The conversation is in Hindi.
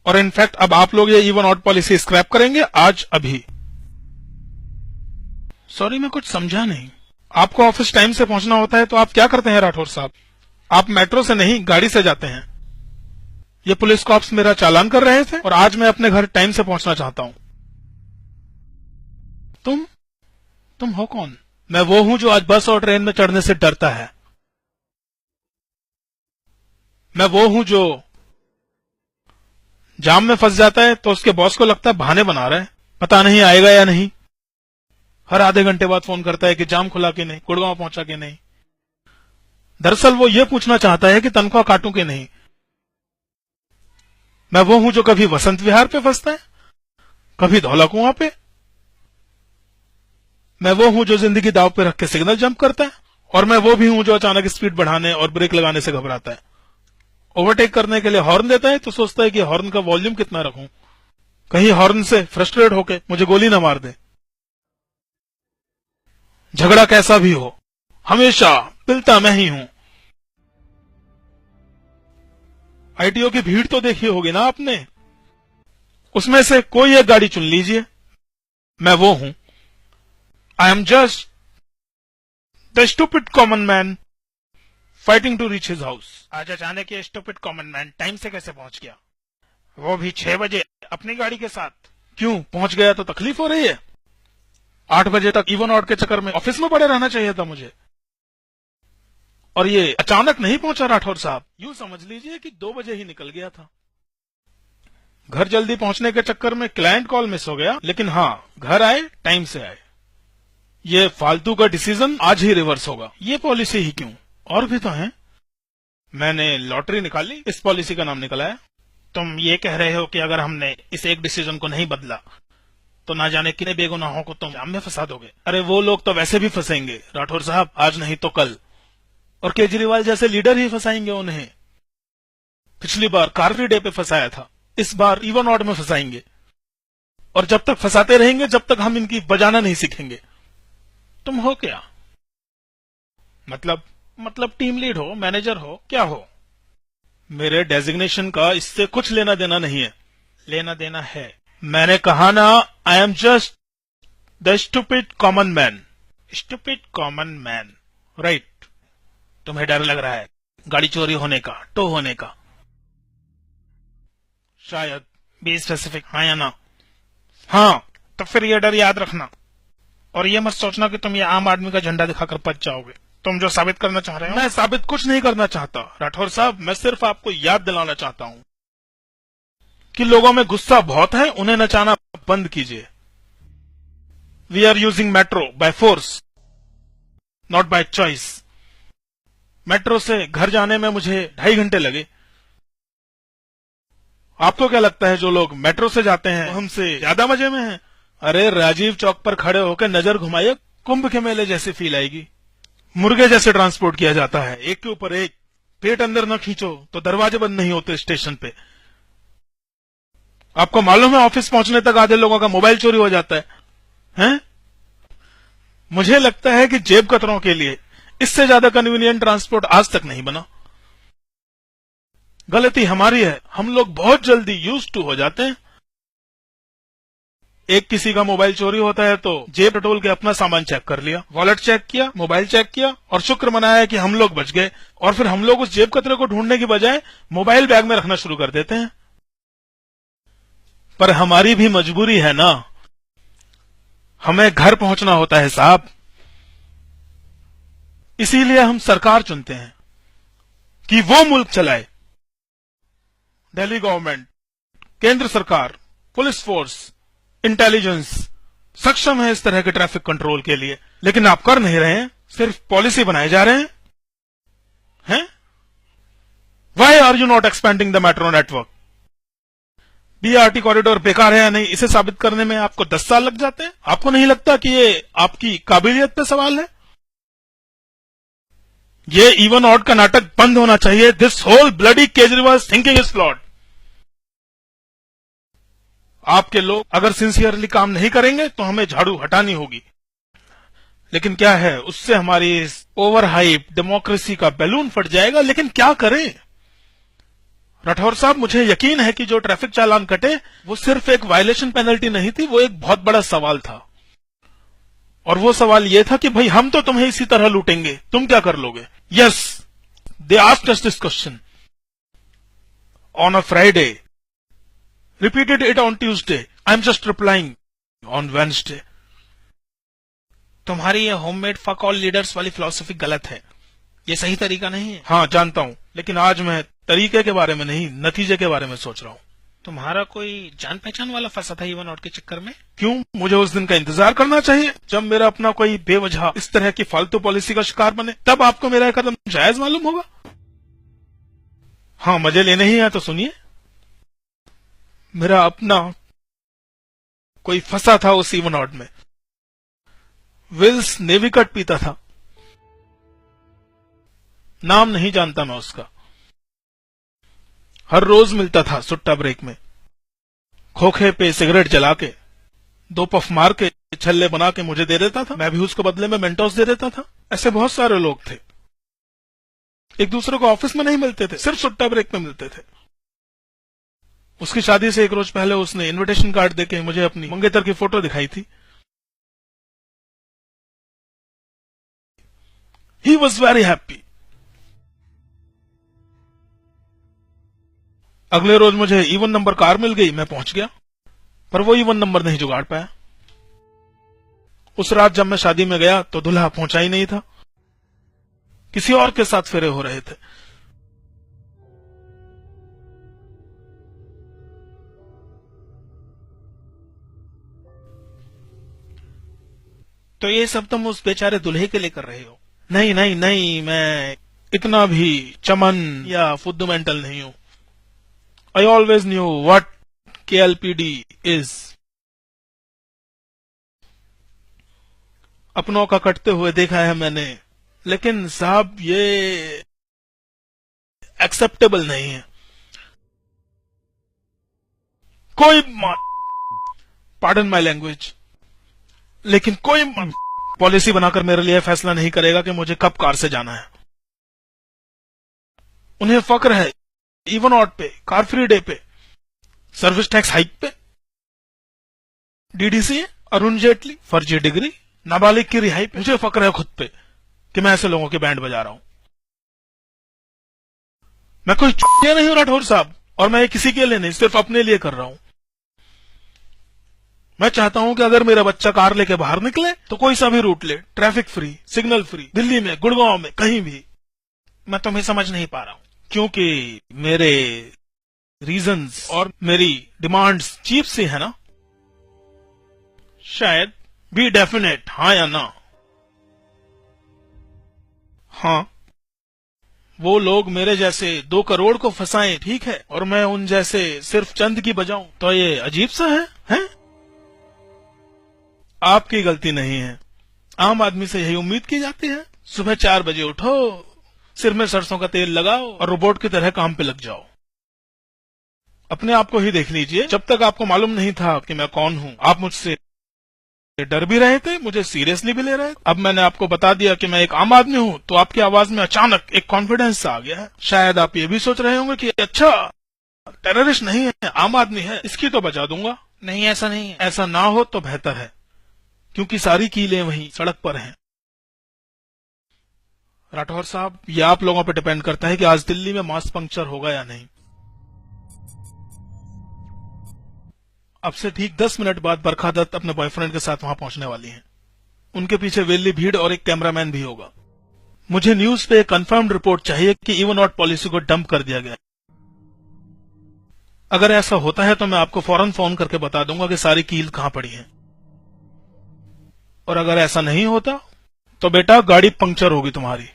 और इनफैक्ट अब आप लोग ये इवन ऑड पॉलिसी स्क्रैप करेंगे आज अभी। सॉरी, मैं कुछ समझा नहीं। आपको ऑफिस टाइम से पहुंचना होता है तो आप क्या करते हैं राठौर साहब? आप मेट्रो से नहीं गाड़ी से जाते हैं। ये पुलिस कॉप्स मेरा चालान कर रहे थे और आज मैं अपने घर टाइम से पहुंचना चाहता हूं। तुम हो कौन? मैं वो हूं जो आज बस और ट्रेन में चढ़ने से डरता है। मैं वो हूं जो जाम में फंस जाता है तो उसके बॉस को लगता है बहाने बना रहा है, पता नहीं आएगा या नहीं। हर आधे घंटे बाद फोन करता है कि जाम खुला कि नहीं, गुड़गांव पहुंचा कि नहीं। दरअसल वो ये पूछना चाहता है कि तनख्वाह काटूं कि नहीं। मैं वो हूं जो कभी वसंत विहार पे फंसता है, कभी धौला कुआं पे। मैं वो हूं जो जिंदगी दांव पे रख के सिग्नल जंप करता है, और मैं वो भी हूं जो अचानक स्पीड बढ़ाने और ब्रेक लगाने से घबराता है। ओवरटेक करने के लिए हॉर्न देता है तो सोचता है कि हॉर्न का वॉल्यूम कितना रखूं, कहीं हॉर्न से फ्रस्ट्रेट होके मुझे गोली ना मार दे। झगड़ा कैसा भी हो, हमेशा पिलता मैं ही हूं। आईटीओ की भीड़ तो देखी होगी ना आपने, उसमें से कोई एक गाड़ी चुन लीजिए, मैं वो हूं। I am just the stupid common man fighting to reach his house. आज अचानक ये स्टूपिड कॉमन मैन टाइम से कैसे पहुंच गया, वो भी 6 बजे अपनी गाड़ी के साथ? क्यों पहुंच गया तो तकलीफ हो रही है? 8 बजे तक इवन ऑड के चक्कर में ऑफिस में पड़े रहना चाहिए था मुझे, और ये अचानक नहीं पहुंचा राठौर साहब। यूं समझ लीजिए कि 2 बजे ही निकल गया था। घर जल्दी पहुंचने के चक्कर में क्लाइंट कॉल मिस हो गया, लेकिन हाँ, घर आए टाइम से आए। ये फालतू का डिसीजन आज ही रिवर्स होगा। ये पॉलिसी ही क्यों, और भी तो है। मैंने लॉटरी निकाली, इस पॉलिसी का नाम निकला है। तुम ये कह रहे हो कि अगर हमने इस एक डिसीजन को नहीं बदला तो ना जाने कितने बेगुनाहों को तुम जाम में फंसा दोगे। अरे वो लोग तो वैसे भी फंसेंगे राठौर साहब, आज नहीं तो कल, और केजरीवाल जैसे लीडर ही फंसाएंगे उन्हें। पिछली बार कार फ्री डे पे फंसाया था, इस बार इवन ऑड में फंसाएंगे, और जब तक फंसाते रहेंगे जब तक हम इनकी बजाना नहीं सीखेंगे। तुम हो क्या? मतलब टीम लीड हो, मैनेजर हो, क्या हो? मेरे डेजिग्नेशन का इससे कुछ लेना देना नहीं है। लेना देना है। मैंने कहा ना, आई am just the stupid common man. Stupid common man, right. तुम्हें डर लग रहा है गाड़ी चोरी होने का, टो होने का? शायद। बी स्पेसिफिक, हाँ या ना? हाँ, तो फिर ये डर याद रखना, और ये मत सोचना कि तुम ये आम आदमी का झंडा दिखाकर बच जाओगे। तुम जो साबित करना चाह रहे हो। मैं साबित कुछ नहीं करना चाहता राठौर साहब, मैं सिर्फ आपको याद दिलाना चाहता हूं कि लोगों में गुस्सा बहुत है, उन्हें नचाना बंद कीजिए। We are using metro by force, not by choice. Metro से घर जाने में मुझे 2.5 घंटे लगे। आपको क्या लगता है जो लोग मेट्रो से जाते हैं वो हमसे ज्यादा मजे में हैं? अरे राजीव चौक पर खड़े होकर नजर घुमाइए, कुंभ के मेले जैसी फील आएगी। मुर्गे जैसे ट्रांसपोर्ट किया जाता है, एक के ऊपर एक। पेट अंदर न खींचो तो दरवाजे बंद नहीं होते स्टेशन पे। आपको मालूम है ऑफिस पहुंचने तक आधे लोगों का मोबाइल चोरी हो जाता है, हैं? मुझे लगता है कि जेब कतरों के लिए इससे ज्यादा कन्वीनियंट ट्रांसपोर्ट आज तक नहीं बना। गलती हमारी है, हम लोग बहुत जल्दी यूज्ड टू हो जाते हैं। एक किसी का मोबाइल चोरी होता है तो जेब टटोल के अपना सामान चेक कर लिया, वॉलेट चेक किया, मोबाइल चेक किया, और शुक्र मनाया कि हम लोग बच गए। और फिर हम लोग उस जेब कतरे को ढूंढने की बजाय मोबाइल बैग में रखना शुरू कर देते हैं। पर हमारी भी मजबूरी है ना, हमें घर पहुंचना होता है साहब। इसीलिए हम सरकार चुनते हैं कि वो मुल्क चलाए। दिल्ली गवर्नमेंट, केंद्र सरकार, पुलिस फोर्स, इंटेलिजेंस सक्षम है इस तरह के ट्रैफिक कंट्रोल के लिए, लेकिन आप कर नहीं रहे हैं, सिर्फ पॉलिसी बनाए जा रहे हैं? Why are you not expanding the metro network? BRT corridor बेकार है या नहीं, इसे साबित करने में आपको 10 साल लग जाते हैं। आपको नहीं लगता कि ये आपकी काबिलियत पे सवाल है? ये इवन ऑड का नाटक बंद होना चाहिए। This whole bloody Kejriwal thinking is flawed. आपके लोग अगर सिंसियरली काम नहीं करेंगे तो हमें झाड़ू हटानी होगी, लेकिन क्या है, उससे हमारी इस ओवर हाइप डेमोक्रेसी का बैलून फट जाएगा। लेकिन क्या करें, राठौर साहब, मुझे यकीन है कि जो ट्रैफिक चालान कटे वो सिर्फ एक वायलेशन पेनल्टी नहीं थी, वो एक बहुत बड़ा सवाल था। और वो सवाल ये था कि भाई हम तो तुम्हें इसी तरह लूटेंगे, तुम क्या कर लोगे? Yes, they asked us this question on a Friday, repeated it on Tuesday, I am just replying on Wednesday. तुम्हारी ये होममेड फक ऑल लीडर्स वाली फिलॉसफी गलत है, ये सही तरीका नहीं है। हाँ जानता हूं, लेकिन आज मैं तरीके के बारे में नहीं, नतीजे के बारे में सोच रहा हूं। तुम्हारा कोई जान पहचान वाला फंसा था इवन आउट के चक्कर में? क्यों, मुझे उस दिन का इंतजार करना चाहिए जब मेरा अपना कोई बेवजह इस तरह की फालतू पॉलिसी का शिकार बने, तब आपको मेरा कदम जायज मालूम होगा। हाँ, मजे लेने ही है तो सुनिए। मेरा अपना कोई फंसा था उस इवन आउट में। विल्स नेवी कट पीता था, नाम नहीं जानता मैं उसका। हर रोज मिलता था सुट्टा ब्रेक में, खोखे पे सिगरेट जला के 2 पफ मार के छल्ले बना के मुझे दे देता था, मैं भी उसको बदले में मेंटोस दे देता था। ऐसे बहुत सारे लोग थे, एक दूसरे को ऑफिस में नहीं मिलते थे, सिर्फ सुट्टा ब्रेक में मिलते थे। उसकी शादी से 1 रोज पहले उसने इनविटेशन कार्ड देके मुझे अपनी मंगेतर की फोटो दिखाई थी। He was very happy. अगले रोज मुझे इवन नंबर कार मिल गई, मैं पहुंच गया, पर वो इवन नंबर नहीं जुगाड़ पाया। उस रात जब मैं शादी में गया तो दूल्हा पहुंचा ही नहीं था, किसी और के साथ फेरे हो रहे थे। तो ये सब तुम उस बेचारे दूल्हे के लिए कर रहे हो? नहीं नहीं नहीं, मैं इतना भी चमन या फुद्दू मेंटल नहीं हूं। I always knew what KLPD is. अपनों का कटते हुए देखा है मैंने, लेकिन साहब ये एक्सेप्टेबल नहीं है। कोई पार्डन माई लैंग्वेज, लेकिन कोई पॉलिसी बनाकर मेरे लिए फैसला नहीं करेगा कि मुझे कब कार से जाना है। उन्हें फक्र है इवन ऑड पे, कार फ्री डे पे, सर्विस टैक्स हाइक पे, डीडीसी, अरुण जेटली, फर्जी डिग्री, नाबालिग की रिहाई पे। मुझे फक्र है खुद पे कि मैं ऐसे लोगों के बैंड बजा रहा हूं। मैं कोई चूतिया नहीं हूं राठौर साहब, और मैं ये किसी के लिए नहीं, सिर्फ अपने लिए कर रहा हूं। मैं चाहता हूं कि अगर मेरा बच्चा कार लेके बाहर निकले तो कोई सा भी रूट ले, traffic free, signal free, Delhi में, गुड़गांव में, कहीं भी। मैं तुम्हें समझ नहीं पा रहा हूं, क्योंकि मेरे रीजंस और मेरी डिमांड्स चीप सी है ना, शायद। बी डेफिनेट, हाँ या ना? हाँ, वो लोग मेरे जैसे 2 करोड़ को फंसाएं, ठीक है, और मैं उन जैसे सिर्फ चंद की बजाऊं, तो ये अजीब सा है, हैं? आपकी गलती नहीं है, आम आदमी से यही उम्मीद की जाती है। सुबह 4 बजे उठो, सिर में सरसों का तेल लगाओ और रोबोट की तरह काम पे लग जाओ। अपने आप को ही देख लीजिए, जब तक आपको मालूम नहीं था कि मैं कौन हूं, आप मुझसे डर भी रहे थे, मुझे सीरियसली भी ले रहे थे। अब मैंने आपको बता दिया कि मैं एक आम आदमी हूं, तो आपकी आवाज में अचानक एक कॉन्फिडेंस आ गया है। शायद आप ये भी सोच रहे होंगे कि अच्छा, टेररिस्ट नहीं है, आम आदमी है, इसकी तो बचा दूंगा। नहीं, ऐसा नहीं है। ऐसा ना हो तो बेहतर है, क्योंकि सारी कीलें वहीं सड़क पर हैं। राठौर साहब, ये आप लोगों पर डिपेंड करता है कि आज दिल्ली में मास पंक्चर होगा या नहीं। अब से ठीक 10 मिनट बाद बरखा दत्त अपने बॉयफ्रेंड के साथ वहां पहुंचने वाली हैं। उनके पीछे वेली भीड़ और एक कैमरामैन भी होगा। मुझे न्यूज पे एक कंफर्म्ड रिपोर्ट चाहिए कि इवन आउट पॉलिसी को डंप कर दिया गया। अगर ऐसा होता है तो मैं आपको फौरन फोन करके बता दूंगा कि सारी कील कहां पड़ी है। और अगर ऐसा नहीं होता तो बेटा गाड़ी पंक्चर होगी तुम्हारी।